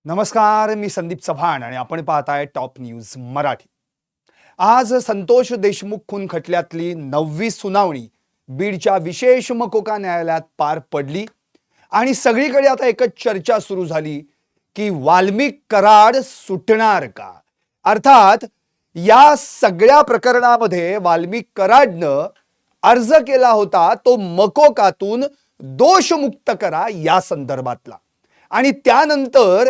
नमस्कार, मी संदीप चव्हाण आणि आपण पाहताय टॉप न्यूज मराठी। आज संतोष देशमुख खून खटल्यातली 9वी सुनावणी बीडच्या विशेष मकोका न्यायालयात पार पडली आणि सगळीकडे आता एकच चर्चा सुरू झाली की वाल्मिक कराड सुटणार का। अर्थात या सगळ्या प्रकरणामध्ये वाल्मिक कराडनं अर्ज केला होता तो मकोकातून दोषमुक्त करा या संदर्भातला, आणि त्यानंतर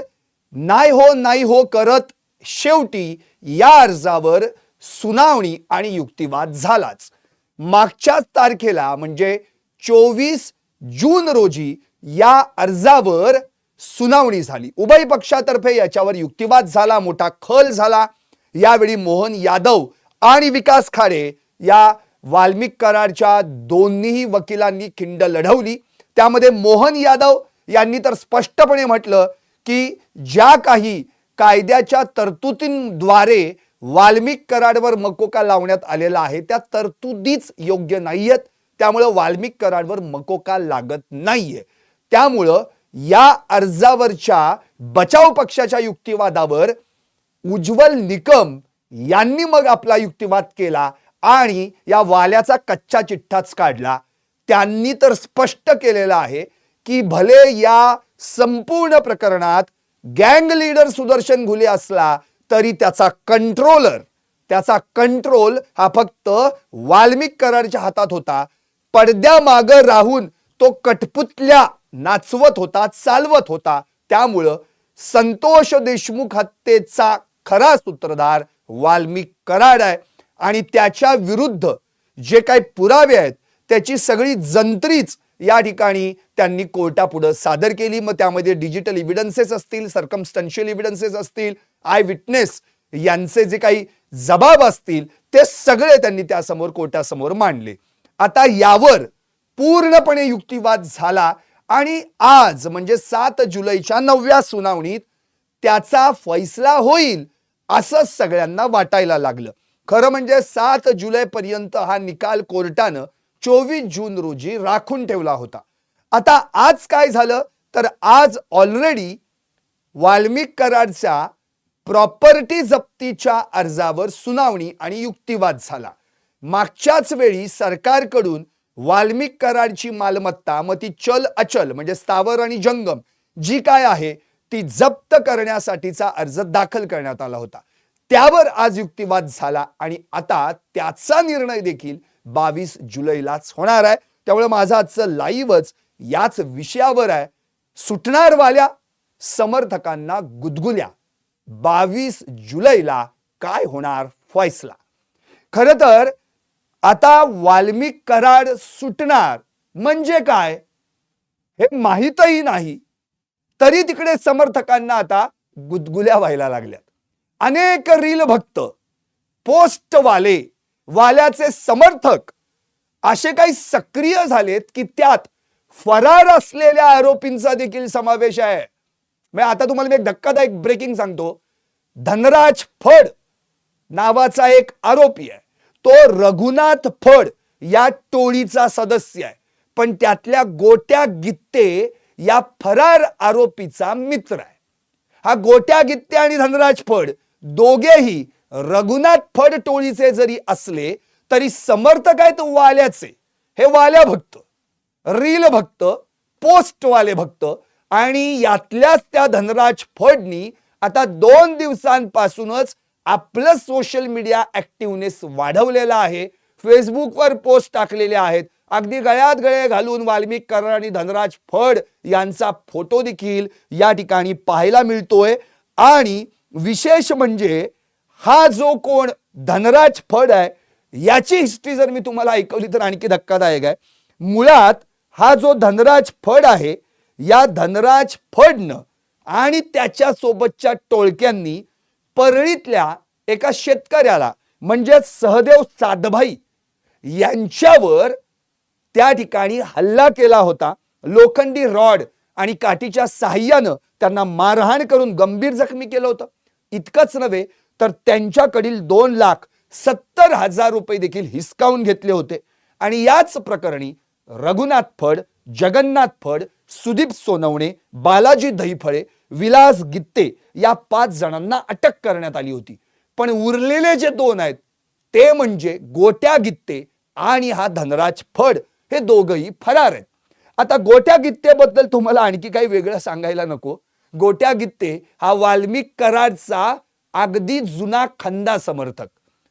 नाही हो करत शेवटी या अर्जावर सुनावणी आणि युक्तिवाद झालाच। मागच्या तारखेला म्हणजे 24 जून रोजी या अर्जावर सुनावणी झाली। उभय पक्षातर्फे याच्यावर युक्तिवाद झाला, मोठा खल झाला। यावेळी मोहन यादव आणि विकास खाडे या वाल्मिक कराडच्या दोन्ही वकिलांनी खिंड लढवली। त्यामध्ये मोहन यादव यांनी तर स्पष्टपणे म्हटलं की ज्या काही कायद्याच्या तरतुदींद्वारे वाल्मिक कराडवर मकोका लावण्यात आलेला आहे त्या तरतुदीच योग्य नाहीयेत, त्यामुळे वाल्मिक कराडवर मकोका लागत नाहीये। त्यामुळे या अर्जावरच्या बचाव पक्षाच्या युक्तिवादावर उज्ज्वल निकम यांनी मग आपला युक्तिवाद केला आणि या वाल्याचा कच्चा चिठ्ठाच काढला। त्यांनी तर स्पष्ट केलेलं आहे की भले या संपूर्ण प्रकरणात गँग लीडर सुदर्शन घुले असला तरी त्याचा कंट्रोल हा फक्त वाल्मिक कराडच्या हातात होता। पडद्यामागे राहून तो कठपुतल्या नाचवत होता, चालवत होता। त्यामुळे संतोष देशमुख हत्येचा खरा सूत्रधार वाल्मिक कराड आहे आणि त्याच्या विरुद्ध जे काही पुरावे आहेत त्याची सगळी जंत्रीच या ठिकाणी त्यांनी कोर्टापुढे सादर केली। मग त्यामध्ये डिजिटल एव्हिडन्सेस असतील, सर्कमस्टन्शियल एव्हिडन्सेस असतील, आय विटनेस यांचे जे काही जबाब असतील ते सगळे त्यांनी त्यासमोर कोर्टासमोर मांडले। आता यावर पूर्णपणे युक्तिवाद झाला आणि आज म्हणजे 7 जुलैच्या 9व्या सुनावणीत त्याचा फैसला होईल असं सगळ्यांना वाटायला लागलं। खरं म्हणजे 7 जुलै पर्यंत हा निकाल कोर्टानं 24 जून रोजी राखून ठेवला होता। आता आज काय झालं तर आज ऑलरेडी वाल्मिक कराडच्या प्रॉपर्टी जप्तीच्या अर्जावर सुनावणी आणि युक्तिवाद झाला। मागच्याच वेळी सरकारकडून वाल्मिक कराडची मालमत्ता मग ती चल अचल म्हणजे स्थावर आणि जंगम जी काय आहे ती जप्त करण्यासाठीचा अर्ज दाखल करण्यात आला होता। त्यावर आज युक्तिवाद झाला आणि आता त्याचा निर्णय देखील 22 जुलैलाच होणार आहे। त्यामुळे माझा आजचं लाईव्हच याच विषयावर आहे। सुटणार वाल्या समर्थकांना गुदगुल्या, 22 जुलैला काय होणार फैसला। खरं तर आता वाल्मिक कराड सुटणार म्हणजे काय हे माहीतही नाही, तरी तिकडे समर्थकांना आता गुदगुल्या व्हायला लागल्यात। अनेक रील भक्त, पोस्टवाले, वाल्याचे समर्थक असे काही सक्रिय झालेत की त्यात फरार असलेल्या आरोपींचा देखील समावेश आहे। मी आता तुम्हाला एक धक्कादायक ब्रेकिंग सांगतो। धनराज फड नावाचा एक आरोपी आहे, तो रघुनाथ फड या टोळीचा सदस्य आहे, पण त्यातल्या गोट्या गित्ते या फरार आरोपीचा मित्र आहे। हा गोट्या गित्ते आणि धनराज फड दोघेही रघुनाथ फड टोळीचे जरी असले तरी समर्थक आहेत वाल्याचे। हे वाल्या भक्त, रील भक्त, पोस्टवाले भक्त आणि यातल्याच त्या धनराज फडनी आता 2 दिवसांपासूनच आपलं सोशल मीडिया ऍक्टिव्हनेस वाढवलेला आहे। फेसबुकवर पोस्ट टाकलेले आहेत, अगदी गळ्यात गळे घालून वाल्मिक कराड आणि धनराज फड यांचा फोटो देखील या ठिकाणी पाहायला मिळतोय। आणि विशेष म्हणजे हा जो कोण धनराज फड आहे याची हिस्ट्री जर मी तुम्हाला ऐकवली तर आणखी धक्कादायक आहे। मुळात हा जो धनराज फड आहे या धनराज फडनं आणि त्याच्या सोबतच्या टोळक्यांनी परळीतल्या एका शेतकऱ्याला म्हणजे सहदेव साधभाई यांच्यावर त्या ठिकाणी हल्ला केला होता। लोखंडी रॉड आणि काठीच्या साहाय्यानं त्यांना मारहाण करून गंभीर जखमी केलं होतं। इतकंच नव्हे तर त्यांच्याकडील 2,70,000 रुपये देखील हिसकावून घेतले होते। आणि याच प्रकरणी रघुनाथ फड, जगन्नाथ फड, सुदीप सोनवणे, बालाजी दहीफळे विलास गित्ते या 5 जणांना अटक करण्यात आली होती. पण उरलेले जे 2 आहेत ते म्हणजे गोट्या गित्ते आणि हा धनराज फड, हे दोघंही फरार आहेत. आता गोट्या गित्तेबद्दल तुम्हाला आणखी काही वेगळं सांगायला नको. गोट्या गित्ते हा वाल्मिक कराडचा अगदी जुना खंदा समर्थक.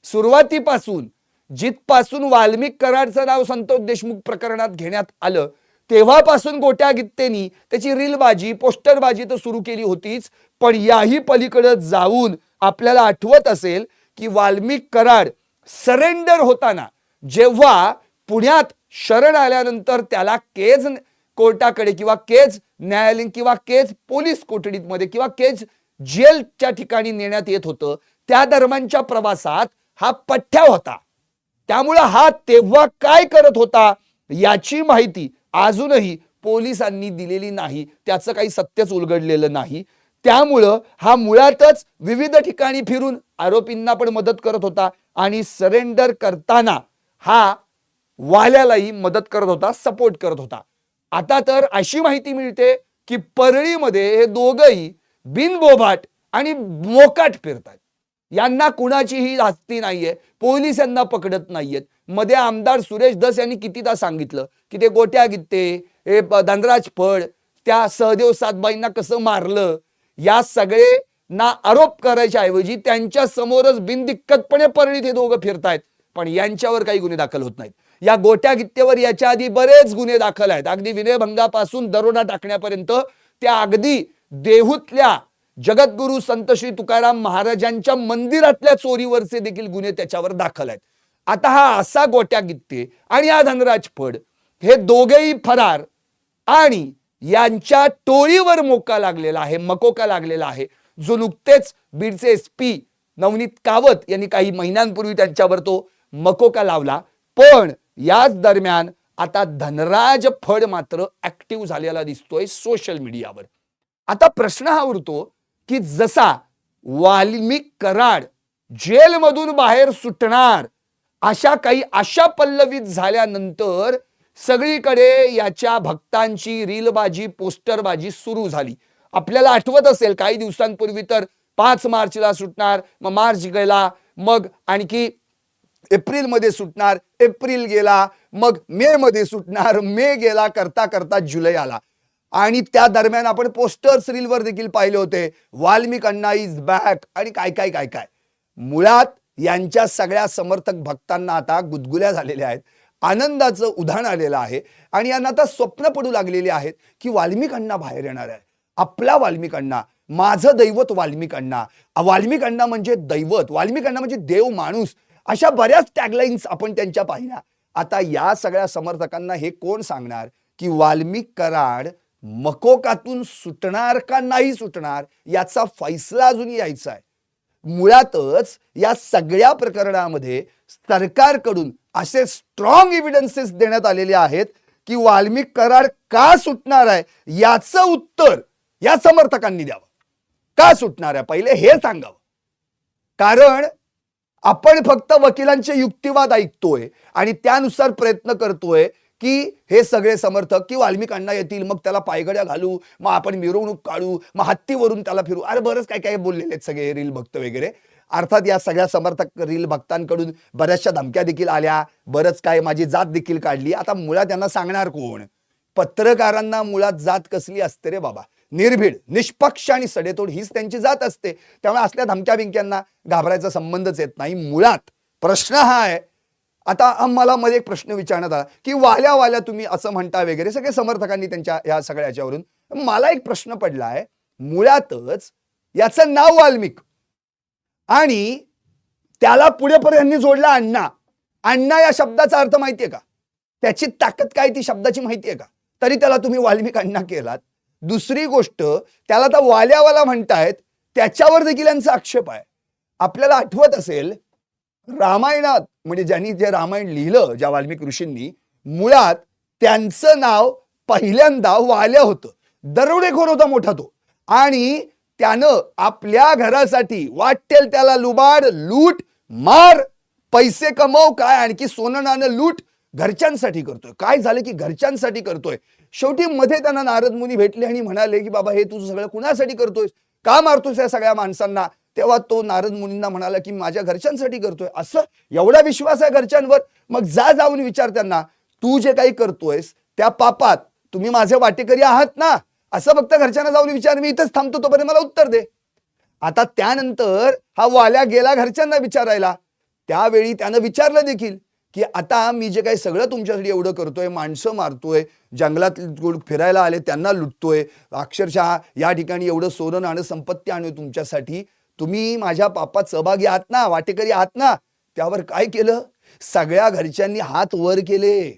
सुरुवातीपासून जिथपासून वाल्मिक कराडचं नाव संतोष देशमुख प्रकरणात घेण्यात आलं तेव्हापासून गोट्या गित्तेनी त्याची रीलबाजी, पोस्टरबाजी तर सुरू केली होतीच, पण याही पलीकडे जाऊन आपल्याला आठवत असेल की वाल्मिक कराड सरेंडर होताना जेव्हा पुण्यात शरण आल्यानंतर त्याला केज कोर्टाकडे किंवा केज न्यायालयीन किंवा केज पोलीस कोठडीमध्ये किंवा केज जेलच्या ठिकाणी नेण्यात येत होतं, त्या दरम्यानच्या प्रवासात हा पठ्ठ्या होता. त्यामुळे हा तेव्हा काय करत होता याची माहिती अजूनही पोलिसांनी दिलेली नाही. त्याचं काही सत्यच उलगडलेलं नाही. त्यामुळं हा मुळातच विविध ठिकाणी फिरून आरोपींना पण मदत करत होता आणि सरेंडर करताना हा वाल्यालाही मदत करत होता, सपोर्ट करत होता. आता तर अशी माहिती मिळते की परळीमध्ये हे दोघंही बिनबोभाट आणि मोकाट फिरतात. यांना कुणाचीही धास्ती नाहीये, पोलीस यांना पकडत नाहीयेत. मध्ये आमदार सुरेश धस यांनी कितीदा सांगितलं की ते गोट्या गित्ते, हे धनराज फड, त्या सहदेव सातबाईंना कसं मारलं, या सगळे ना आरोप करायच्या ऐवजी त्यांच्या समोरच बिनदिक्कतपणे परळीत हे दोघं फिरतायत, पण यांच्यावर काही गुन्हे दाखल होत नाहीत. या गोट्या गित्तेवर याच्या आधी बरेच गुन्हे दाखल आहेत, अगदी विनयभंगापासून दरोडा टाकण्यापर्यंत. त्या अगदी देहूतल्या जगद्गुरु संत श्री तुकाराम महाराजांच्या मंदिरातल्या चोरीवरचे देखील गुन्हे त्याच्यावर दाखल आहेत. आता हा असा गोट्या गित्ते आणि हा धनराज फड हे दोघेही फरार आणि यांच्या टोळीवर मोका लागलेला आहे, मकोका लागलेला आहे, जो नुकतेच बीडचे एसपी नवनीत कावत यांनी काही महिन्यांपूर्वी त्यांच्यावर तो मकोका लावला. पण याच दरम्यान आता धनराज फड मात्र ऍक्टिव्ह झालेला दिसतोय सोशल मीडियावर. आता प्रश्न हा उरतो की जसा वाल्मिक कराड जेलमधून बाहेर सुटणार अशा काही आशा पल्लवित झाल्यानंतर सगळीकडे याच्या भक्तांची रीलबाजी, पोस्टरबाजी सुरू झाली. आपल्याला आठवत असेल काही दिवसांपूर्वी तर 5 मार्चला सुटणार, मग मार्च गेला, मग आणखी एप्रिल मध्ये सुटणार, एप्रिल गेला, मग मे मध्ये सुटणार, मे गेला, करता करता जुलै आला. आणि त्या दरम्यान आपण पोस्टर्स रीलवर देखील पाहिले होते, वाल्मिक अण्णा इज बॅक आणि काय काय काय काय. मुळात यांच्या सगळ्या समर्थक भक्तांना आता गुदगुल्या झालेल्या आहेत, आनंदाचं उधाण आलेलं आहे आणि यांना आता स्वप्न पडू लागलेली आहेत की वाल्मिक अण्णा बाहेर येणार आहे. आपला वाल्मिक अण्णा, माझं दैवत वाल्मिक अण्णा, वाल्मिक अण्णा म्हणजे दैवत, वाल्मिक अण्णा म्हणजे देव माणूस, अशा बऱ्याच टॅगलाईन्स आपण त्यांच्या पाहिल्या. आता या सगळ्या समर्थकांना हे कोण सांगणार की वाल्मिक कराड मकोकातून सुटणार का नाही सुटणार याचा फैसला अजून यायचा आहे. मुळातच या सगळ्या प्रकरणामध्ये सरकारकडून असे स्ट्रॉंग एव्हिडन्सेस देण्यात आलेले आहेत की वाल्मिक कराड का सुटणार आहे याचं उत्तर या समर्थकांनी द्यावं. का सुटणार आहे पहिले हे सांगावं. कारण आपण फक्त वकिलांचे युक्तिवाद ऐकतोय आणि त्यानुसार प्रयत्न करतोय की हे सगळे समर्थक की वाल्मिक अण्णा येतील, मग त्याला पायगड्या घालू, मग आपण मिरवणूक काढू, मग हत्तीवरून त्याला फिरू. अरे बरंच काय काय बोललेले आहेत सगळे रील भक्त वगैरे. अर्थात या सगळ्या समर्थक रील भक्तांकडून बऱ्याचशा धमक्या देखील आल्या, बरंच काय माझी जात देखील काढली. आता मुळात त्यांना सांगणार कोण? पत्रकारांना मुळात जात कसली असते रे बाबा? निर्भीड, निष्पक्ष आणि सडेतोड हीच त्यांची जात असते. त्यामुळे असल्या धमक्या बिंक्यांना घाबरायचा संबंधच येत नाही. मुळात प्रश्न हा आहे, आता मला मध्ये एक प्रश्न विचारण्यात आला की वाल्या तुम्ही असं म्हणता वगैरे, सगळे समर्थकांनी त्यांच्या या सगळ्या याच्यावरून. मला एक प्रश्न पडलाय, मुळातच याचं नाव वाल्मिक आणि त्याला पुढे परत यांनी जोडला अण्णा. अण्णा या शब्दाचा अर्थ माहितीये का? त्याची ताकद काय ती शब्दाची माहितीये का? तरी त्याला तुम्ही वाल्मिक अण्णा केलात. दुसरी गोष्ट, त्याला तर वाल्यावाला म्हणतायत, त्याच्यावर देखील यांचा आक्षेप आहे. आपल्याला आठवत असेल रामायणात, म्हणजे ज्यांनी जे रामायण लिहिलं ज्या वाल्मिक ऋषींनी, मुळात त्यांचं नाव पहिल्यांदा वाल्या होतं. दरोडेखोर होता मोठा तो, आणि त्यानं आपल्या घरासाठी वाटेल त्याला लुबाड, लूट, मार, पैसे कमव, काय आणखी सोनं नाणं लूट घरच्यांसाठी करतोय. काय झालं की घरच्यांसाठी करतोय. शेवटी मध्ये त्यांना नारद मुनी भेटले आणि म्हणाले की बाबा हे तुझं सगळं कुणासाठी करतोयस, का मारतोयस या सगळ्या माणसांना. तेव्हा तो नारद मुनींना म्हणाला की माझ्या घरच्यांसाठी करतोय. असं एवढा विश्वास आहे घरच्यांवर, मग जाऊन विचार त्यांना, तू जे काही करतोयस त्या पापात तुम्ही माझे वाटेकरी आहात ना, असं फक्त घरच्यांना जाऊन विचार, मी इथंच थांबतो तोपर्यंत मला उत्तर दे. आता त्यानंतर हा वाल्या गेला घरच्यांना विचारायला. त्यावेळी त्यानं विचारलं देखील की आता मी जे काही सगळं तुमच्यासाठी एवढं करतोय, माणसं मारतोय, जंगलात फिरायला आले त्यांना लुटतोय, अक्षरशः या ठिकाणी एवढं सोनं नाणं संपत्ती आणू तुमच्यासाठी, तुम्ही माझ्या पापात सहभागी आहात ना, वाटेकरी आहात ना. त्यावर काय केलं, सगळ्या घरच्यांनी हात वर केले.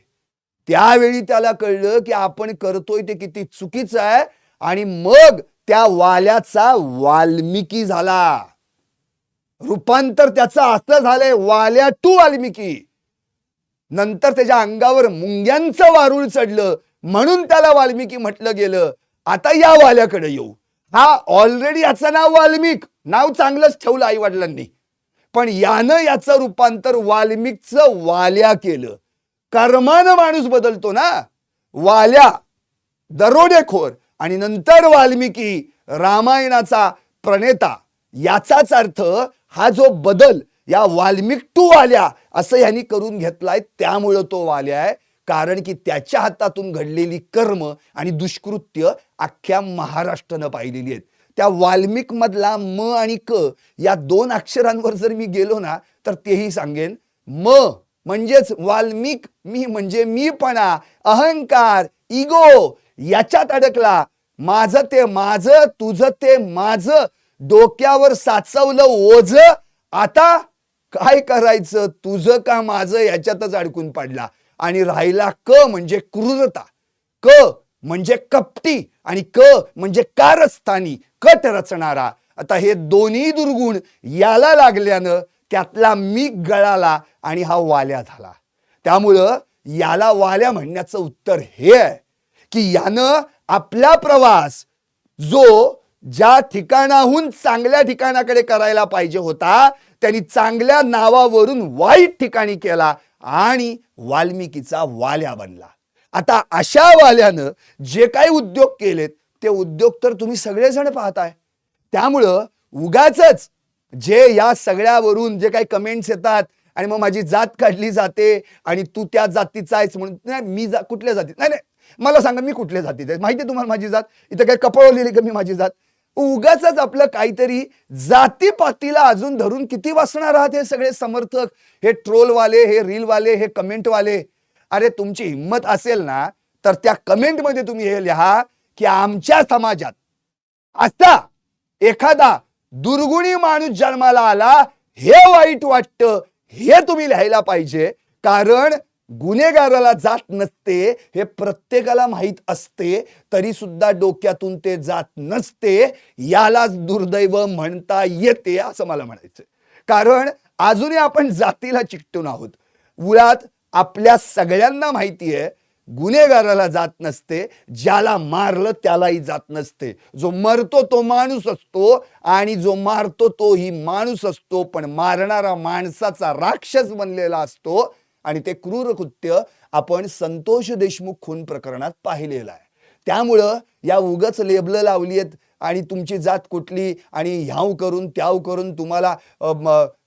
त्यावेळी त्याला कळलं की आपण करतोय ते किती चुकीचं आहे. आणि मग त्या वाल्याचा वाल्मिकी झाला. रूपांतर त्याचं असं झालंय, वाल्या टू वाल्मिकी. नंतर त्याच्या अंगावर मुंग्यांचं वारूळ चढलं म्हणून त्याला वाल्मिकी म्हटलं गेलं. आता या वाल्याकडे येऊ. हा ऑलरेडी याचं नाव वाल्मिक, नाव चांगलंच ठेवलं आई वडिलांनी, पण यानं याचं रूपांतर वाल्मिकचं वाल्या केलं. कर्मानं माणूस बदलतो ना. वाल्या दरोडेखोर आणि नंतर वाल्मिकी रामायणाचा प्रणेता, याचाच अर्थ हा जो बदल या वाल्मिक टू वाल्या असं यांनी करून घेतलाय. त्यामुळं तो वाल्या आहे, कारण की त्याच्या हातातून घडलेली कर्म आणि दुष्कृत्य अख्ख्या महाराष्ट्रानं पाहिलेली आहेत. त्या वाल्मिक मधला म आणि क या दोन अक्षरांवर जर मी गेलो ना तर तेही सांगेन. म म्हणजेच वाल्मिक, मी म्हणजे मीपणा, अहंकार, इगो याच्यात अडकला. माझं ते माझं, तुझं ते माझं, डोक्यावर साचवलं ओझ. आता काय करायचं, तुझं का माझं याच्यातच अडकून पडला. आणि राहिला क म्हणजे क्रूरता, क म्हणजे कपटी आणि क म्हणजे कारस्थानी, कट रचणारा. आता हे दोन्ही दुर्गुण याला लागल्यानं त्यातला मी गळाला आणि हा वाल्या झाला. त्यामुळं याला वाल्या म्हणण्याचं उत्तर हे आहे की यानं आपला प्रवास जो ज्या ठिकाणाहून चांगल्या ठिकाणाकडे करायला पाहिजे होता, त्यांनी चांगल्या नावावरून वाईट ठिकाणी केला आणि वाल्मिकीचा वाल्या बनला. आता अशा वाल्यानं जे काही उद्योग केलेत ते उद्योग तर तुम्ही सगळेजण पाहताय. त्यामुळं उगाचच जे या सगळ्यावरून जे काही कमेंट्स येतात आणि मग माझी जात काढली जाते आणि तू त्या जातीचा आहेस म्हणून, नाही मी कुठल्या जातीत, नाही नाही मला सांगा मी कुठल्या जातीत आहे, माहिती आहे तुम्हाला माझी जात, इथं काय कपळवलेली का मी माझी जात. उगाचच आपलं काहीतरी जातीपातीला अजून धरून किती वाचणार आहात हे सगळे समर्थक, हे ट्रोलवाले, हे रीलवाले, हे कमेंटवाले. अरे तुमची हिंमत असेल ना तर त्या कमेंटमध्ये तुम्ही हे लिहा की आमच्या समाजात असा एखादा दुर्गुणी माणूस जन्माला आला, हे वाईट वाटतं, हे तुम्ही लिहायला पाहिजे. कारण गुन्हेगाराला जात नसते हे प्रत्येकाला माहित असते, तरी सुद्धा डोक्यातून ते जात नसते. यालाच दुर्दैव म्हणता येते असं मला म्हणायचं. कारण अजूनही आपण जातीला चिकटून आहोत. मुळात आपल्या सगळ्यांना माहिती आहे गुन्हेगाराला जात नसते, ज्याला मारलं त्यालाही जात नसते. जो मरतो तो माणूस असतो आणि जो मारतो तोही माणूस असतो, पण मारणारा माणसाचा राक्षस बनलेला असतो. आणि ते क्रूर कृत्य आपण संतोष देशमुख खून प्रकरणात पाहिलेलं आहे. त्यामुळं या उगच लेबल लावली आहेत आणि तुमची जात कुठली आणि ह्याव करून त्याव करून तुम्हाला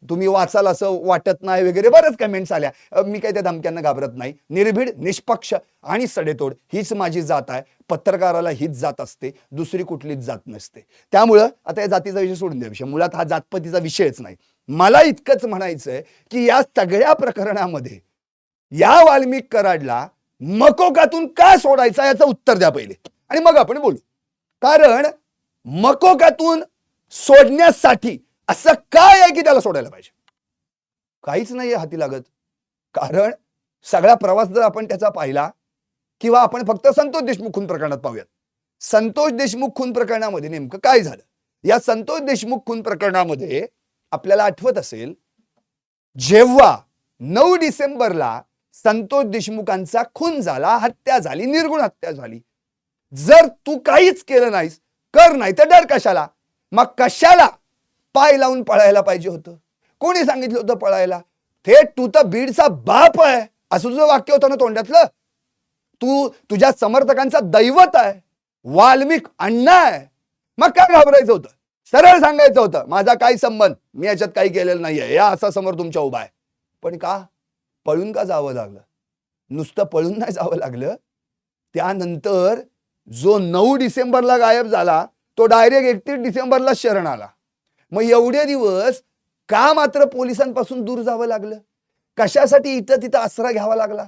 तुम्ही वाचाल असं वाटत नाही वगैरे बरेच कमेंट्स आल्या. मी काही त्या धमक्यांना घाबरत नाही. निर्भीड, निष्पक्ष आणि सडेतोड हीच माझी जात आहे. पत्रकाराला हीच जात असते, दुसरी कुठलीच जात नसते. त्यामुळं आता या जातीचा विषय सोडून द्या. विषय मुळात हा जातपतीचा विषयच नाही. मला इतकंच म्हणायचंय की या सगळ्या प्रकरणामध्ये या वाल्मिक कराडला मकोकातून का सोडायचा याचं उत्तर द्या पहिले आणि मग आपण बोलू. कारण मकोकातून सोडण्यासाठी असं काय आहे की त्याला सोडायला पाहिजे? काहीच नाहीये हाती लागत. कारण सगळा प्रवास जर आपण त्याचा पाहिला किंवा आपण फक्त संतोष देशमुख खून प्रकरणात पाहूयात. संतोष देशमुख खून प्रकरणामध्ये नेमकं काय झालं? या संतोष देशमुख खून प्रकरणामध्ये आपल्याला आठवत असेल, जेव्हा 9 डिसेंबरला संतोष देशमुखांचा खून झाला, हत्या झाली, निर्गुण हत्या झाली. जर तू काहीच केलं नाहीस, कर नाही तर डर कशाला? मग कशाला पाय लावून पळायला पाहिजे होतं? कोणी सांगितलं होतं पळायला? थेट तू तर बीडचा बाप आहे असं तुझं वाक्य होतं ना तोंडातलं. तू तुझ्या समर्थकांचा दैवत आहे, वाल्मिक अण्णा आहे, मग काय घाबरायचं होतं? सरळ सांगायचं होतं माझा काय संबंध, मी याच्यात काही केलेलं नाहीये, या असा समोर तुमच्या उभा आहे. पण का पळून का जावं लागलं? नुसतं पळून नाही जावं लागलं. त्यानंतर जो 9 डिसेंबरला गायब झाला तो डायरेक्ट 31 डिसेंबरला शरण आला. मग एवढे दिवस का मात्र पोलिसांपासून दूर जावं लागलं? कशासाठी इथं तिथं आसरा घ्यावा लागला?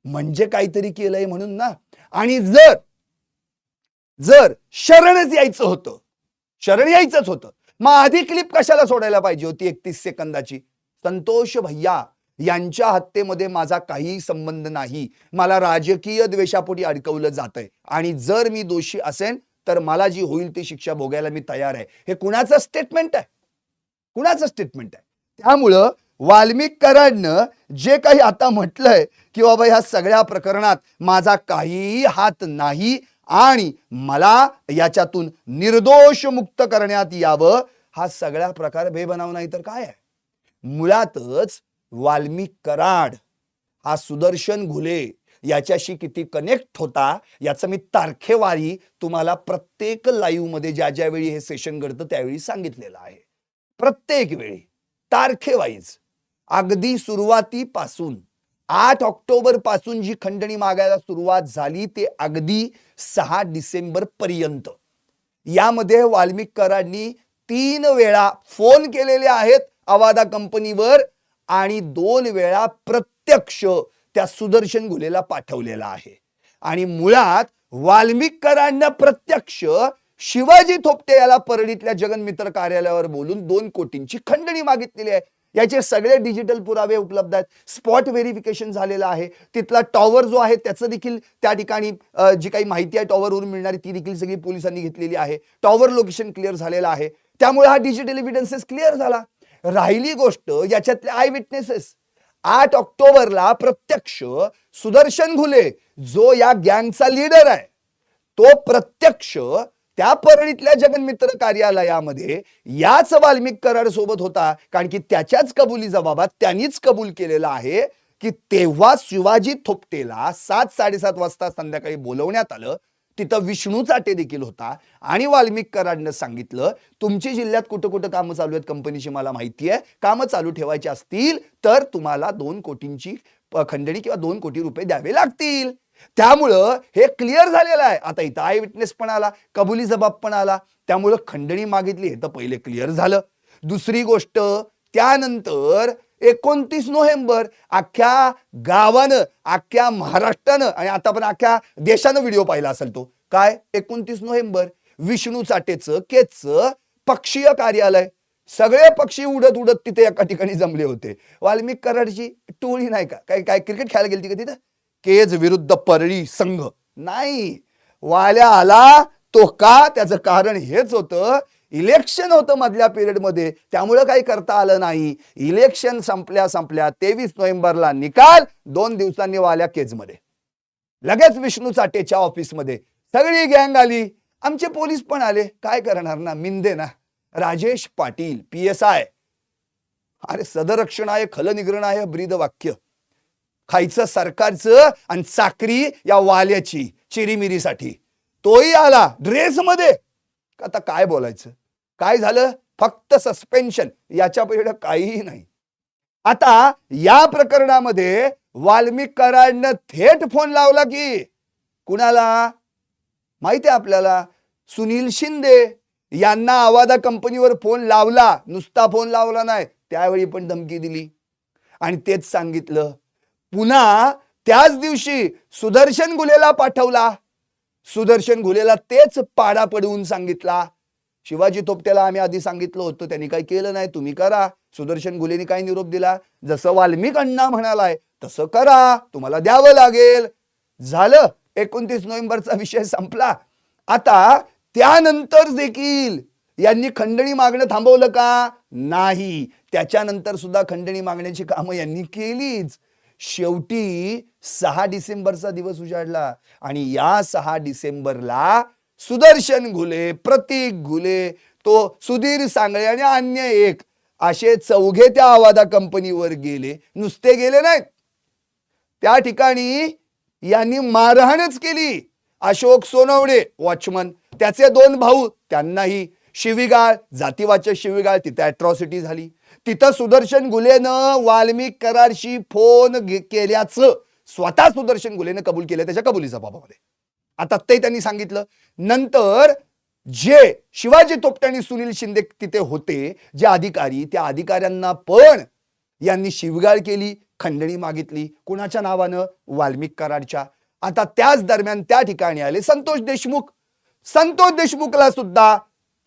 म्हणजे काहीतरी केलंय म्हणून ना. आणि जर जर शरणच यायचं होतं, शरण यायचंच होतं, मग आधी क्लिप कशाला सोडायला पाहिजे होती 31 सेकंदाची? संतोष भैया यांच्या हत्येमध्ये माझा काहीही संबंध नाही, मला राजकीय द्वेषापोटी अडकवलं जातंय आणि जर मी दोषी असेन तर मला जी होईल ती शिक्षा भोगायला मी तयार आहे. हे कुणाचं स्टेटमेंट आहे? कुणाचं स्टेटमेंट आहे? त्यामुळं वाल्मिक कराडनं जे काही आता म्हटलंय की बाबा ह्या सगळ्या प्रकरणात माझा काहीही हात नाही आणि मला याच्यातून निर्दोष मुक्त करण्यात यावं, हा सगळा प्रकार बेबनाव नाही तर काय आहे? मुळातच वाल्मिक कराड हा सुदर्शन घुले याच्याशी किती कनेक्ट होता याचं मी तारखेवारी तुम्हाला प्रत्येक लाईव्ह मध्ये ज्या ज्या वेळी हे सेशन घडतं त्यावेळी सांगितलेलं आहे. प्रत्येक वेळी तारखेवाईज अगदी सुरुवातीपासून 8 ऑक्टोबर पासून जी खंडणी मागायला सुरुवात झाली ते अगदी 6 डिसेंबर पर्यंत यामध्ये वाल्मिक कराडनी 3 वेळा फोन केलेले आहेत अवादा कंपनीवर आणि 2 वेळा प्रत्यक्ष त्या सुदर्शन घुलेला पाठवलेला आहे. आणि मुळात वाल्मिक कराडनं प्रत्यक्ष शिवाजी थोपटे याला परळीतल्या जगनमित्र कार्यालयावर बोलून 2 कोटींची खंडणी मागितलेली आहे. याचे सगळे डिजिटल पुरावे उपलब्ध आहेत. स्पॉट व्हेरिफिकेशन झालेलं आहे. तिथला टॉवर जो आहे त्याचं देखील त्या ठिकाणी जी काही माहिती आहे टॉवरवरून मिळणारी ती देखील सगळी पोलिसांनी घेतलेली आहे. टॉवर लोकेशन क्लिअर झालेलं आहे. त्यामुळे हा डिजिटल एव्हिडन्सेस क्लिअर झाला. राहिली गोष्ट याच्यातले आय विटनेसेस. 8 ऑक्टोबरला प्रत्यक्ष सुदर्शन घुले जो या गँगचा लीडर आहे तो प्रत्यक्ष त्या परळीतल्या जगनमित्र कार्यालयामध्ये याच वाल्मिक कराड सोबत होता. कारण की त्याच्याच कबुली जबाबात त्यांनीच कबूल केलेला आहे की तेव्हा शिवाजी थोपटेला 7-7:30 वाजता संध्याकाळी बोलवण्यात आलं. तिथं विष्णू चाटे देखील होता आणि वाल्मिक कराडनं सांगितलं तुमची जिल्ह्यात कुठं कुठं कामं चालू आहेत कंपनीची मला माहिती आहे, कामं चालू ठेवायची असतील तर तुम्हाला 2 कोटींची खंडणी किंवा 2 कोटी रुपये द्यावे लागतील. त्यामुळं हे क्लिअर झालेलं आहे. आता इथं आय विटनेस पण आला, कबुली जबाब पण आला, त्यामुळं खंडणी मागितली हे तर पहिले क्लिअर झालं. दुसरी गोष्ट त्यानंतर 29 नोव्हेंबर अख्ख्या गावानं अख्ख्या महाराष्ट्रानं आणि आता पण अख्ख्या देशानं व्हिडिओ पाहिला असेल तो काय 29 नोव्हेंबर विष्णू चाटेचं केचं पक्षीय कार्यालय सगळे पक्षी उडत उडत तिथे एका ठिकाणी जमले होते. वाल्मिक कराडची टोळी नाही का काय काय क्रिकेट खेळायला गेलती का तिथं? केज विरुद्ध परळी संघ नाही. वाल्या आला तो का? त्याचं कारण हेच होतं इलेक्शन होतं मधल्या पिरियड मध्ये, त्यामुळे काही करता आलं नाही. इलेक्शन संपल्या 23 नोव्हेंबरला निकाल, 2 दिवसांनी वाल्या केजमध्ये. लगेच विष्णू चाटेच्या ऑफिसमध्ये सगळी गँग आली, आमचे पोलीस पण आले. काय करणार ना, मिंदे ना. राजेश पाटील PSI, अरे सदरक्षणाय खलनिग्रहणाय ब्रीद वाक्य, खायचं सरकारचं आणि चाकरी या वाल्याची चिरीमिरीसाठी. तोही आला ड्रेसमध्ये. आता काय बोलायचं? काय झालं? फक्त सस्पेन्शन, याच्या पहिले काहीही नाही. आता या प्रकरणामध्ये वाल्मिक कराडनं थेट फोन लावला की कुणाला माहिती आहे आपल्याला? सुनील शिंदे यांना आवादा कंपनीवर फोन लावला. नुसता फोन लावला नाही, त्यावेळी पण धमकी दिली आणि तेच सांगितलं. पुन्हा त्याच दिवशी सुदर्शन घुलेला पाठवला. सुदर्शन घुलेला तेच पाडा पडवून सांगितला. शिवाजी थोपटेला आम्ही आधी सांगितलं होतं, त्यांनी काही केलं नाही, तुम्ही करा. सुदर्शन घुलेनी काय निरोप दिला? जसं वाल्मिक अण्णा म्हणालाय तसं करा, तुम्हाला द्यावं लागेल. झालं, 29 नोव्हेंबरचा विषय संपला. आता त्यानंतर देखील यांनी खंडणी मागणं थांबवलं का? नाही. त्याच्यानंतर सुद्धा खंडणी मागण्याची कामं यांनी केलीच. शेवटी 6 डिसेंबरचा दिवस उजाडला आणि या 6 डिसेंबरला सुदर्शन घुले, प्रतीक घुले, तो सुधीर सांगळे आणि अन्य एक असे 4घे त्या आवादा कंपनीवर गेले. नुसते गेले नाहीत, त्या ठिकाणी यांनी मारहाणच केली. अशोक सोनवणे वॉचमन, त्याचे 2 भाऊ, त्यांनाही शिवीगाळ, जातीवाचक शिवीगाळ, तिथे अॅट्रॉसिटी झाली. तिथं सुदर्शन घुलेनं वाल्मिक करारशी फोन केल्याचं स्वतः सुदर्शन घुलेनं कबूल केलं त्याच्या कबुली जबाबामध्ये. आता ते त्यांनी सांगितलं. नंतर जे शिवाजी तोपटे आणि सुनील शिंदे तिथे होते, जे अधिकारी, त्या अधिकाऱ्यांना पण यांनी शिवीगाळ केली, खंडणी मागितली. कुणाच्या नावानं? वाल्मिक करारच्या. आता त्याच दरम्यान त्या ठिकाणी आले संतोष देशमुख. संतोष देशमुखला सुद्धा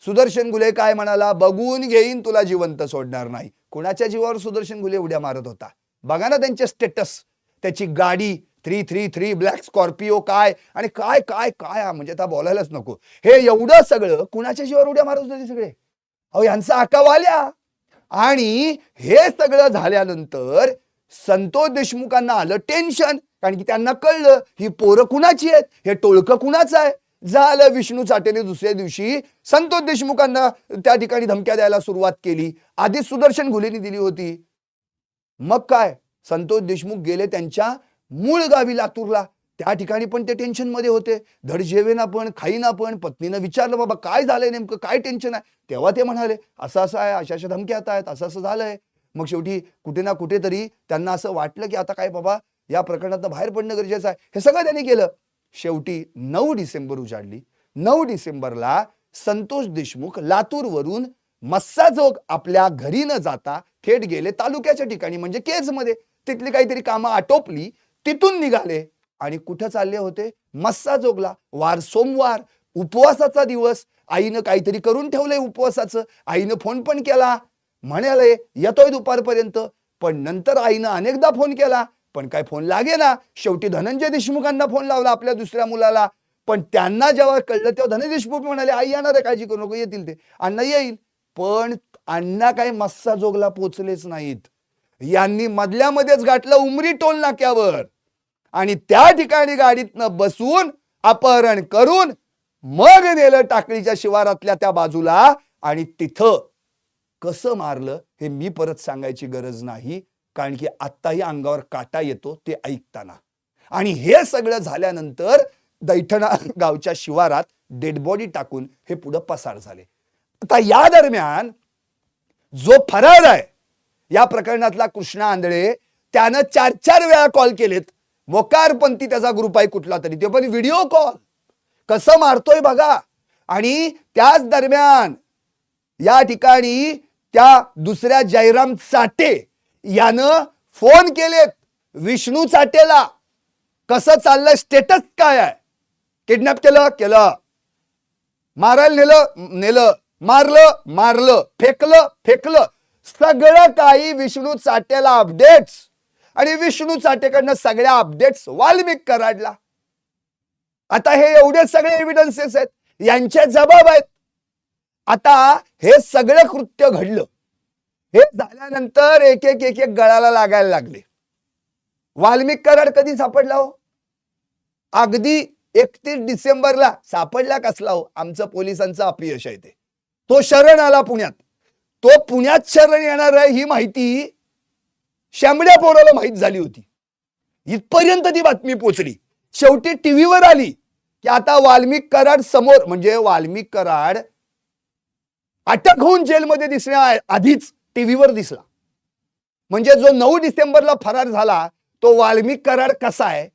सुदर्शन घुले काय म्हणाला? बघून घेईन, तुला जिवंत सोडणार नाही. कुणाच्या जीवावर सुदर्शन घुले उड्या मारत होता? बघा ना त्यांचे स्टेटस, त्याची गाडी 333 ब्लॅक स्कॉर्पिओ, काय आणि काय काय काय, म्हणजे आता बोलायलाच नको. हे एवढं सगळं कुणाच्या जीवावर उड्या मारत होते सगळे? अहो यांचा आकावाल्या. आणि हे सगळं झाल्यानंतर संतोष देशमुखांना आलं टेन्शन, कारण की त्यांना कळलं ही पोरं कुणाची आहेत, हे टोळकं कुणाचं आहे. झालं, विष्णू चाटेने दुसऱ्या दिवशी संतोष देशमुखांना त्या ठिकाणी धमक्या द्यायला सुरुवात केली. आधी सुदर्शन घुलेनी दिली होती. मग काय, संतोष देशमुख गेले त्यांच्या मूळ गावी लातूरला. त्या ठिकाणी पण ते टेन्शन मध्ये होते. धड जेवेना पण, खाईना पण. पत्नीनं विचारलं, बाबा काय झालंय नेमकं, काय टेन्शन आहे? तेव्हा ते म्हणाले असं असं आहे, अशा अशा धमक्या येत आहेत, असं असं झालंय. मग शेवटी कुठे ना कुठेतरी त्यांना असं वाटलं की आता काय बाबा या प्रकरणात बाहेर पडणं गरजेचं आहे. हे सगळं त्यांनी केलं. शेवटी 9 डिसेंबर उजाडली. 9 डिसेंबरला संतोष देशमुख लातूरवरून मस्साजोग आपल्या घरी न जाता थेट गेले तालुक्याच्या ठिकाणी, म्हणजे केजमध्ये. तिथली काहीतरी कामं आटोपली, तिथून निघाले आणि कुठं चालले होते? मस्साजोगला. वार सोमवार, उपवासाचा दिवस. आईनं काहीतरी करून ठेवलंय उपवासाचं. आईनं फोन पण केला, म्हणाले येतोय दुपारपर्यंत. पण नंतर आईनं अनेकदा फोन केला, पण काय फोन लागेना. शेवटी धनंजय देशमुखांना फोन लावला, आपल्या दुसऱ्या मुलाला. पण त्यांना जेव्हा कळलं तेव्हा धनंजय देशमुख म्हणाले आई येणार आहे, काळजी करू नको, येतील ते, अण्णा येईल. पण अण्णा काय मस्साजोगला पोचलेच नाहीत. यांनी मधल्यामध्येच गाठलं उमरी टोल नाक्यावर आणि त्या ठिकाणी गाडीतनं बसून अपहरण करून मग नेलं टाकळीच्या शिवारातल्या त्या बाजूला. आणि तिथं कसं मारलं हे मी परत सांगायची गरज नाही, कारण की आत्ताही अंगावर काटा येतो ते ऐकताना. आणि हे सगळं झाल्यानंतर दैठणा गावच्या शिवारात डेड बॉडी टाकून हे पुढे पसार झाले. आता या दरम्यान जो फरार आहे या प्रकरणातला कृष्णा आंधळे, त्यानं 4-4 वेळा कॉल केलेत. वकारपंथी त्याचा ग्रुप आहे कुठला तरी, ते पण व्हिडिओ कॉल. कसं मारतोय बघा. आणि त्याच दरम्यान या ठिकाणी त्या दुसऱ्या जयराम चाटे यानं फोन केलेत विष्णू चाटेला. कसं चाललंय, स्टेटस काय आहे, किडनॅप केलं, मारायला नेलं, मारलं, फेकलं, सगळं काही विष्णू चाटेला अपडेट्स. आणि विष्णू चाटेकडनं सगळ्या अपडेट्स वाल्मिक कराडला. आता हे एवढे सगळे एव्हिडन्सेस आहेत, यांचे जबाब आहेत. आता हे सगळं कृत्य घडलं. हे झाल्यानंतर एक एक गळाला लागायला लागले. वाल्मिक कराड कधी सापडला हो? अगदी 31 डिसेंबरला सापडला. कसला हो? आमचं पोलिसांचं अपयश आहे ते. तो शरण आला पुण्यात. तो पुण्यात शरण येणार आहे ही माहिती शामड्या पोराला माहित झाली होती. इथपर्यंत ती बातमी पोचली. शेवटी टीव्हीवर आली की आता वाल्मिक कराड समोर, म्हणजे वाल्मिक कराड अटक होऊन जेलमध्ये दिसण्या आधीच टीव्हीवर दिसला. म्हणजे जो 9 डिसेंबरला फरार झाला तो वाल्मिक कराड कसा आहे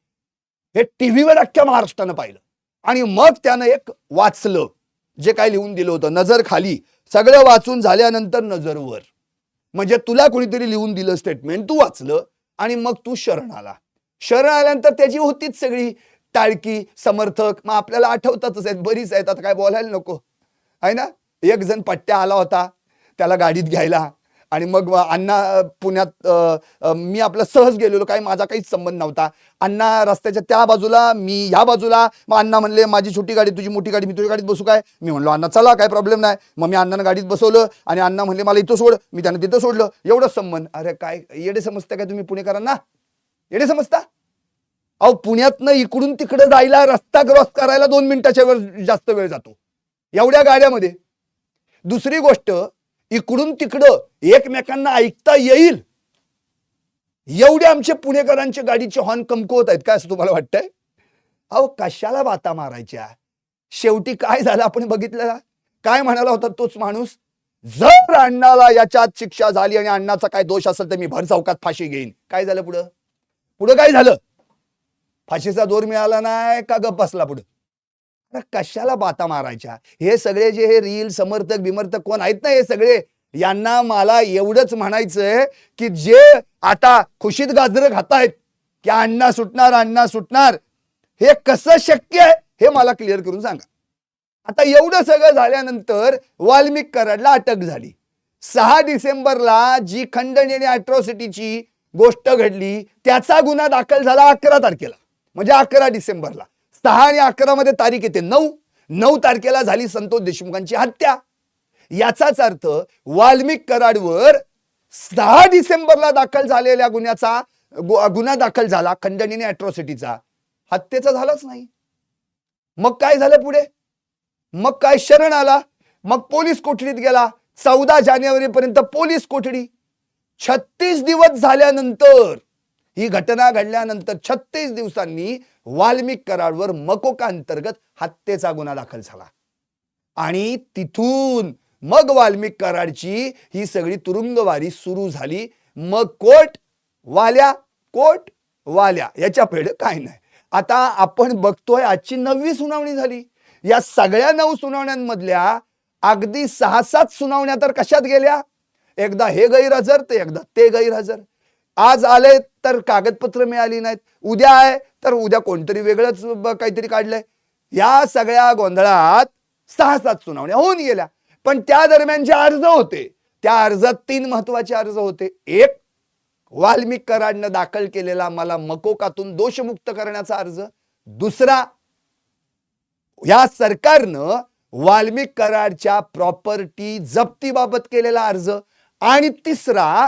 हे टीव्हीवर अख्ख्या महाराष्ट्रानं पाहिलं. आणि मग त्यानं एक वाचलं, जे काय लिहून दिलं होतं, नजर खाली. सगळं वाचून झाल्यानंतर नजर वर. म्हणजे तुला कोणीतरी लिहून दिलं स्टेटमेंट, तू वाचलं आणि मग तू शरण आला. शरण आल्यानंतर त्याची होतीच सगळी टाळकी, समर्थक. मग आपल्याला आठवतातच आहेत, बरीच आहेत, आता काय बोलायला नको आहे ना. एक जण पट्ट्या आला होता त्याला गाडीत घ्यायला, आणि मग अण्णा पुण्यात, मी आपलं सहज गेलेलो, काही माझा काहीच संबंध नव्हता. अण्णा रस्त्याच्या त्या बाजूला, मी ह्या बाजूला. मग अण्णा म्हणले माझी छोटी गाडी, तुझी मोठी गाडी, मी तुझ्या गाडीत बसू काय? मी म्हणलो अण्णा चला, काय प्रॉब्लेम नाही. मग मी अण्णांना गाडीत बसवलं आणि अण्णा म्हणले मला इथं सोड, मी त्यांना तिथं सोडलं. एवढंच संबंध. अरे काय येडे समजता काय तुम्ही पुणेकरांना? येडे समजता? अहो पुण्यातनं इकडून तिकडे जायला, रस्ता क्रॉस करायला 2 मिनिटाच्या वर जास्त वेळ जातो एवढ्या गाड्यामध्ये. दुसरी गोष्ट, इकडून तिकडं एकमेकांना ऐकता येईल एवढे आमचे पुणेकरांच्या गाडीचे हॉर्न कमकुवत आहेत काय असं तुम्हाला वाटतंय? अहो कशाला बाता मारायच्या? शेवटी काय झालं आपण बघितलं ना? काय म्हणाला होता तोच माणूस? जर अण्णाला याच्यात शिक्षा झाली आणि अण्णाचा काय दोष असेल तर मी भर चौकात फाशी घेईन. काय झालं पुढं? पुढं काय झालं? फाशीचा दोर मिळाला नाही का गप बसला पुढं? कशाला बाता मारायच्या? हे सगळे जे हे रील समर्थक बिमर्थक कोण आहेत ना, हे सगळे यांना मला एवढंच म्हणायचंय की जे आता खुशीत गाजरं खातायत की अण्णा सुटणार अण्णा सुटणार, हे कसं शक्य आहे हे मला क्लिअर करून सांगा. आता एवढं सगळं झाल्यानंतर वाल्मिक कराडला अटक झाली. 6 डिसेंबरला जी खंडणी आणि अॅट्रॉसिटीची गोष्ट घडली त्याचा गुन्हा दाखल झाला 11 तारखेला, म्हणजे 11 डिसेंबरला. 6 आणि 11 मध्ये तारीख येते 9 तारखेला झाली संतोष देशमुखांची हत्या. याचाच अर्थ वाल्मिक कराडवर 6 डिसेंबरला दाखल झालेल्या गुन्हा दाखल झाला खंडणी आणि अॅट्रॉसिटीचा, हत्येचा झालाच नाही. मग काय झालं पुढे? मग काय शरण आला, मग पोलीस कोठडीत गेला. 14 जानेवारी पर्यंत पोलीस कोठडी. 36 दिवस झाल्यानंतर ही घटना घडल्यानंतर 36 दिवसांनी वाल्मिक कराडवर मकोका अंतर्गत हत्येचा गुन्हा दाखल झाला. आणि तिथून मग वाल्मिक कराडची ही सगळी तुरुंगवारी सुरू झाली. मग कोर्ट वाल्या याच्या पेड काय नाही. आता आपण बघतोय आजची 9वी सुनावणी झाली. या सगळ्या 9 सुनावण्यांमधल्या अगदी 6-7 सुनावण्या तर कशात गेल्या? एकदा हे गैरहजर तर एकदा ते गैरहजर. आज आले तर कागदपत्र मिळाली नाहीत, उद्या आहे तर उद्या कोणतरी वेगळंच काहीतरी काढलंय. या सगळ्या गोंधळात 6-7 सुनावण्या होऊन गेल्या. पण त्या दरम्यान जे अर्ज होते त्या अर्जात 3 महत्वाचे अर्ज होते. एक, वाल्मिक कराडनं दाखल केलेला मला मकोकातून दोषमुक्त करण्याचा अर्ज. दुसरा, या सरकारनं वाल्मिक कराडच्या प्रॉपर्टी जप्तीबाबत केलेला अर्ज. आणि तिसरा,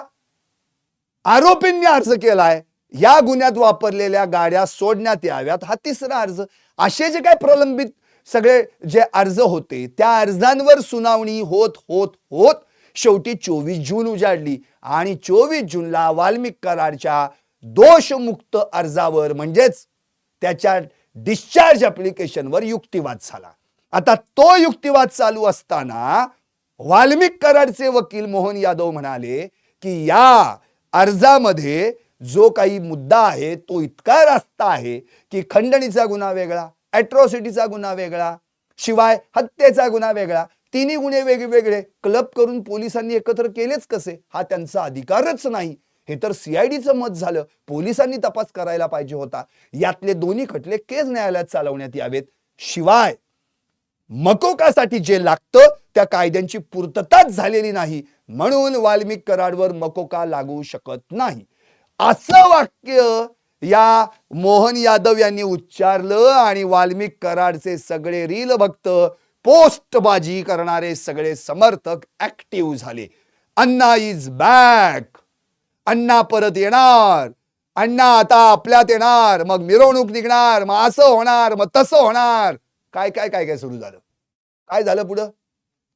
आरोपींनी अर्ज केलाय या गुन्ह्यात वापरलेल्या गाड्या सोडण्यात याव्यात, हा तिसरा अर्ज. असे जे काय प्रलंबित सगळे जे अर्ज होते त्या अर्जांवर सुनावणी होत होत होत शेवटी 24 जून उजाडली. आणि 24 जूनला वाल्मिक कराडच्या दोषमुक्त अर्जावर म्हणजेच त्याच्या डिस्चार्ज ऍप्लिकेशनवर युक्तिवाद झाला. आता तो युक्तिवाद चालू असताना वाल्मिक कराडचे वकील मोहन यादव म्हणाले की या अर्जामध्ये जो काही मुद्दा आहे तो इतका रास्त आहे की खंडणीचा गुन्हा वेगळा, अॅट्रॉसिटीचा गुन्हा वेगळा, शिवाय हत्येचा गुन्हा वेगळा, तिन्ही गुन्हे वेगवेगळे क्लब करून पोलिसांनी एकत्र केलेच कसे? हा त्यांचा अधिकारच नाही. हे तर CIDचं मत झालं. पोलिसांनी तपास करायला पाहिजे होता. यातले दोन्ही खटले केस न्यायालयात चालवण्यात यावेत. शिवाय मकोकासाठी जे लागतं त्या कायद्यांची पूर्तताच झालेली नाही, म्हणून वाल्मिक कराडवर मकोका लागू शकत नाही. असं वाक्य या मोहन यादव यांनी उच्चारलं आणि वाल्मिक कराडचे सगळे रील भक्त, पोस्टबाजी करणारे सगळे समर्थक ऍक्टिव्ह झाले. अण्णा इज बॅक, अण्णा परत येणार, अण्णा आता आपल्यात येणार, मग मिरवणूक निघणार, मग असं होणार, मग तसं होणार. काय काय काय काय सुरू झालं. काय झालं पुढं?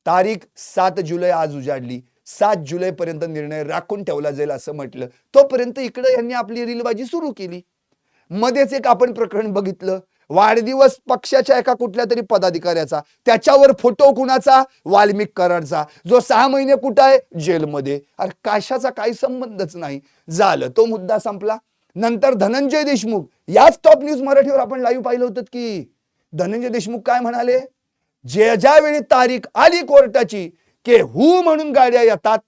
तारीख 7 जुलै आज उजाडली. 7 जुलै पर्यंत निर्णय राखून ठेवला जाईल असं म्हटलं. तोपर्यंत इकडे यांनी आपली रीलबाजी सुरू केली. मध्येच एक आपण प्रकरण बघितलं, वाढदिवस पक्षाच्या एका कुठल्या तरी पदाधिकाऱ्याचा, त्याच्यावर फोटो कुणाचा? वाल्मिक कराडचा, जो 6 महिने कुठं आहे? जेलमध्ये. अरे कशाचा काही संबंधच नाही. झालं, तो मुद्दा संपला. नंतर धनंजय देशमुख, याच टॉप न्यूज मराठीवर आपण लाईव्ह पाहिलं होतं की धनंजय देशमुख काय म्हणाले? ज्यावेळी तारीख आली कोर्टाची की म्हणून गाड्या येतात,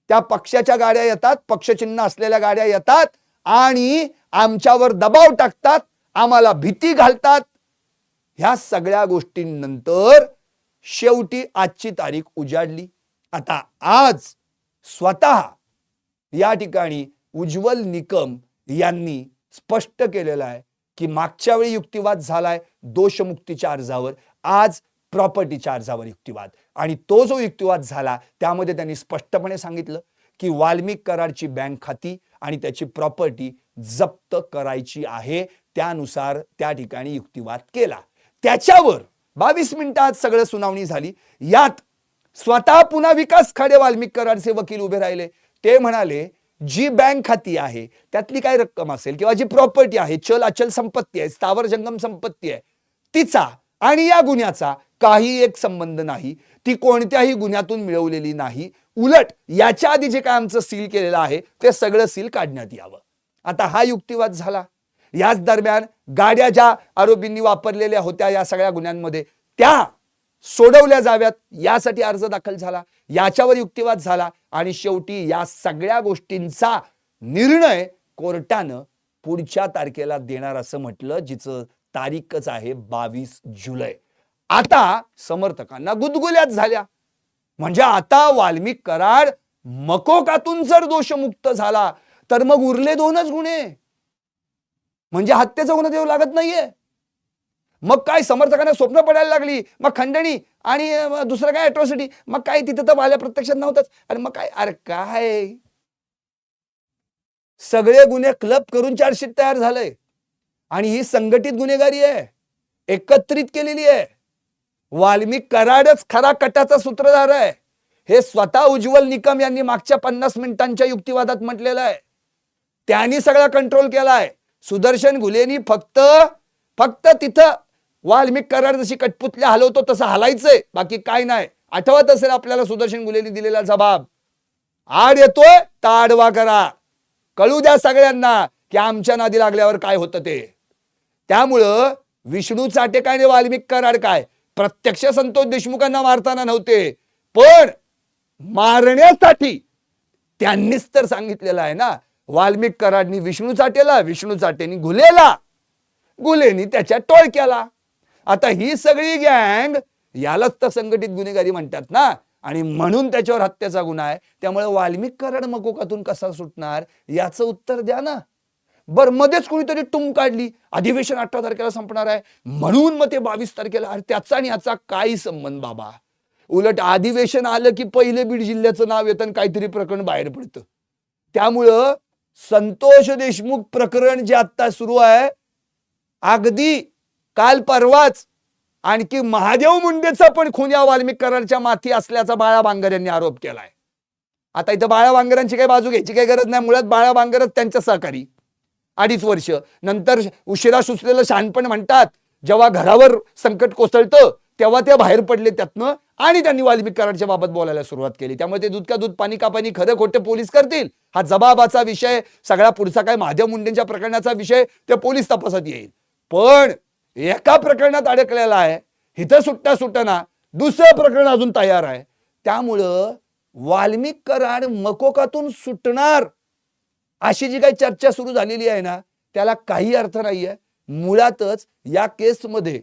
त्या पक्षाच्या गाड्या येतात, पक्षचिन्ह असलेल्या गाड्या येतात आणि आमच्यावर दबाव टाकतात, आम्हाला भीती घालतात. ह्या सगळ्या गोष्टींनंतर शेवटी आजची तारीख उजाडली. आता आज स्वतः या ठिकाणी उज्ज्वल निकम यांनी स्पष्ट केलेलं आहे की मागच्या वेळी युक्तिवाद झालाय दोषमुक्तीच्या अर्जावर, आज प्रॉपर्टीच्या अर्जावर युक्तिवाद. आणि तो जो युक्तिवाद झाला त्यामध्ये त्यांनी स्पष्टपणे सांगितलं की वाल्मिक कराडची बँक खाती आणि त्याची प्रॉपर्टी जप्त करायची आहे. त्यानुसार त्या ठिकाणी युक्तिवाद केला. त्याच्यावर 22 मिनिटात सगळं सुनावणी झाली. यात स्वतः पुन्हा विकास खाडे वाल्मिक कराडचे वकील उभे राहिले. ते म्हणाले जी बँक खाती आहे त्यातली काय रक्कम असेल किंवा जी प्रॉपर्टी आहे, चल अचल संपत्ती आहे, स्थावर जंगम संपत्ती आहे, तिचा आणि या गुन्ह्याचा काही एक संबंध नाही. ती कोणत्याही गुन्ह्यातून मिळवलेली नाही. उलट याच्या आधी जे काय आमचं सील केलेलं आहे ते सगळं सील काढण्यात यावं. आता हा युक्तिवाद झाला. याच दरम्यान गाड्या ज्या आरोपींनी वापरलेल्या होत्या या सगळ्या गुन्ह्यांमध्ये त्या सोडवल्या जाव्यात यासाठी अर्ज दाखल झाला. याच्यावर युक्तिवाद झाला आणि शेवटी या सगळ्या गोष्टींचा निर्णय कोर्टानं पुढच्या तारखेला देणार असं म्हटलं, जिचं तारीखच आहे 22 जुलै. आता समर्थकांना गुदगुल्यात झाल्या. म्हणजे आता वाल्मिक कराड मकोकातून जर दोषमुक्त झाला तर मग उरले 2च गुन्हे, म्हणजे हत्येचा गुन्हा देऊ लागत नाहीये. मग काय समर्थकांना स्वप्न पडायला लागली, मग खंडणी आणि दुसरं काय अॅट्रॉसिटी, मग काय तिथं तर वाल्या प्रत्यक्षात नव्हतंच. आणि मग काय, अरे काय सगळे गुन्हे क्लब करून चार्जशीट तयार झालंय आणि ही संघटित गुन्हेगारी आहे, एकत्रित केलेली आहे. वाल्मिक कराडच खरा कटाचा सूत्रधार आहे हे स्वतः उज्ज्वल निकम यांनी मागच्या 50 मिनिटांच्या युक्तिवादात म्हटलेलं आहे. त्यांनी सगळा कंट्रोल केलाय. सुदर्शन घुलेनी फक्त तिथं वाल्मिक कराड जशी कटपुतल्या हलवतो तसं हलायचंय, बाकी काय नाही. आठवत असेल आपल्याला सुदर्शन घुलेनी दिलेला जबाब, आड येतोय तर आडवा करा, कळू द्या सगळ्यांना की आमच्या नादी लागल्यावर काय होतं ते. त्यामुळं विष्णू चाटे काय आणि वाल्मिक कराड काय प्रत्यक्ष संतोष देशमुखांना मारताना नव्हते, पण मारण्यासाठी त्यांनीच तर सांगितलेलं आहे ना. वाल्मिक कराडनी विष्णू चाटेला, विष्णू चाटेनी घुलेला, घुलेनी त्याच्या टोळक्याला. आता ही सगळी गँग यालाच तर संघटित गुन्हेगारी म्हणतात ना, आणि म्हणून त्याच्यावर हत्येचा गुन्हा आहे. त्यामुळे वाल्मिक कराड मकोकातून कसा सुटणार याचं उत्तर द्या ना. बर मध्येच कोणीतरी टुम काढली, अधिवेशन 18 तारखेला संपणार आहे म्हणून मग ते 22 तारखेला. अरे त्याचा आणि याचा काही संबंध बाबा. उलट अधिवेशन आलं की पहिले बीड जिल्ह्याचं नाव येतं आणि काहीतरी प्रकरण बाहेर पडतं. त्यामुळं संतोष देशमुख प्रकरण जे आता सुरू आहे, अगदी काल परवाच आणखी महादेव मुंडेचा पण खून या वाल्मिक कराडच्या माथी असल्याचा बाळा बांगर यांनी आरोप केलाय. आता इथं बाळा बांगरांची काही बाजू घ्यायची काही गरज नाही. मुळात बाळा बांगरच त्यांच्या सहकारी. 2.5 वर्ष नंतर उशिरा सुचलेलं शहाणपण म्हणतात, जेव्हा घरावर संकट कोसळतं तेव्हा ते बाहेर पडले त्यातनं आणि त्यांनी वाल्मिक कराडच्या बाबत बोलायला सुरुवात केली. त्यामुळे ते दूध का दूध पाणी का पाणी, खरं खोटं पोलीस करतील. हा जबाबाचा विषय, सगळा पुढचा काय महादेव मुंडेंच्या प्रकरणाचा विषय ते पोलीस तपासात येईल. पण एका प्रकरणात अडकलेला आहे, इथं सुटना दुसरं प्रकरण अजून तयार आहे. त्यामुळं वाल्मिक कराड मकोकातून सुटणार अशी जी काही चर्चा सुरू झालेली आहे ना, त्याला काही अर्थ नाहीये. मुळातच या केसमध्ये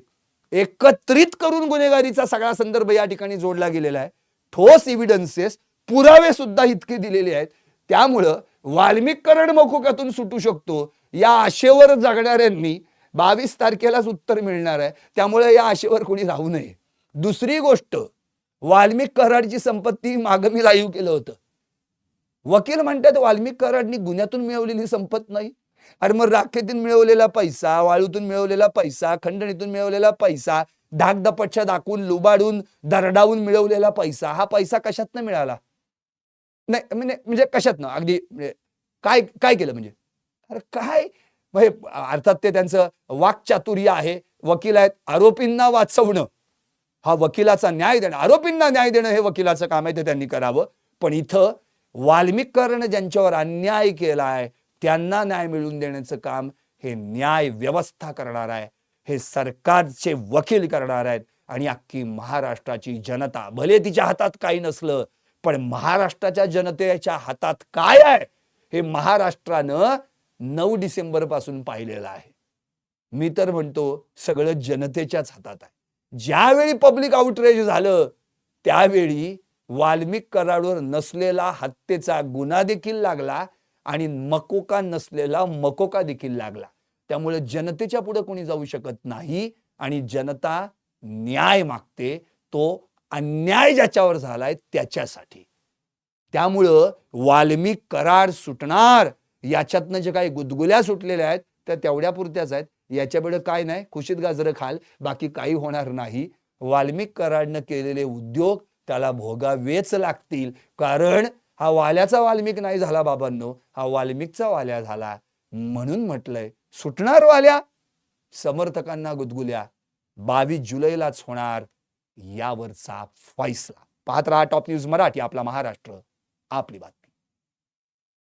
एकत्रित करून गुन्हेगारीचा सगळा संदर्भ या ठिकाणी जोडला गेलेला आहे. ठोस एव्हिडन्सेस, पुरावे सुद्धा इतके दिलेले आहेत. त्यामुळं वाल्मिक कराड मकोकातून सुटू शकतो या आशेवर जगणाऱ्यांनी 22 तारखेलाच उत्तर मिळणार आहे. त्यामुळे या आशेवर कोणी राहू नये. दुसरी गोष्ट, वाल्मिक कराडची संपत्ती मागं मी लाईव्ह केलं होतं. वकील म्हणतात वाल्मिक कराडनी गुन्ह्यातून मिळवलेली संपत्ती नाही. अरे मग राखेतून मिळवलेला पैसा, वाळूतून मिळवलेला पैसा, खंडणीतून मिळवलेला पैसा, धाकदपटच्या दाखवून लुबाडून दरडावून मिळवलेला पैसा, हा पैसा कशातनं मिळाला? नाही म्हणजे कशातनं अगदी काय काय केलं म्हणजे? अरे काय अर्थात ते त्यांचं वाक्चातुर्य आहे. वकील आहेत, आरोपींना वाचवणं हा वकिलाचा न्याय देणं, आरोपींना न्याय देणं हे वकिलाचं काम आहे, ते त्यांनी करावं. पण इथं वाल्मिक कराड ज्यांच्यावर अन्याय केलाय त्यांना न्याय मिळवून देण्याचं काम हे न्याय व्यवस्था करणार आहे, हे सरकारचे वकील करणार आहेत. आणि अख्खी महाराष्ट्राची जनता, भले तिच्या हातात काही नसलं पण महाराष्ट्राच्या जनतेच्या हातात काय आहे हे महाराष्ट्रानं 9 डिसेंबर पासून पाहिलेलं आहे. मी तर म्हणतो सगळं जनतेच्याच हातात आहे. ज्यावेळी पब्लिक आउटरेज झालं त्यावेळी वाल्मिक कराडवर नसलेला हत्येचा गुन्हा देखील लागला आणि मकोका नसलेला मकोका देखील लागला. त्यामुळे जनतेच्या पुढे कोणी जाऊ शकत नाही आणि जनता न्याय मागते, तो अन्याय ज्याच्यावर झालाय त्याच्यासाठी. त्यामुळं वाल्मिक कराड सुटणार याच्यातनं जे काही गुदगुल्या सुटलेल्या आहेत त्या तेवढ्या पुरत्याच आहेत. याच्यापुढे काय नाही, खुशीत गाजरं खाल, बाकी काही होणार नाही. वाल्मिक कराडनं केलेले उद्योग त्याला भोगावेच लागतील, कारण हा वाल्याचा वाल्मिक नाही झाला बाबांनो, हा वाल्मिकचा वाल्या झाला. म्हणून म्हटलंय सुटणार वाल्या, समर्थकांना गुदगुल्या 22 जुलैलाच होणार यावरचा फैसला. पाहत रहा टॉप न्यूज मराठी, आपला महाराष्ट्र आपली बातमी.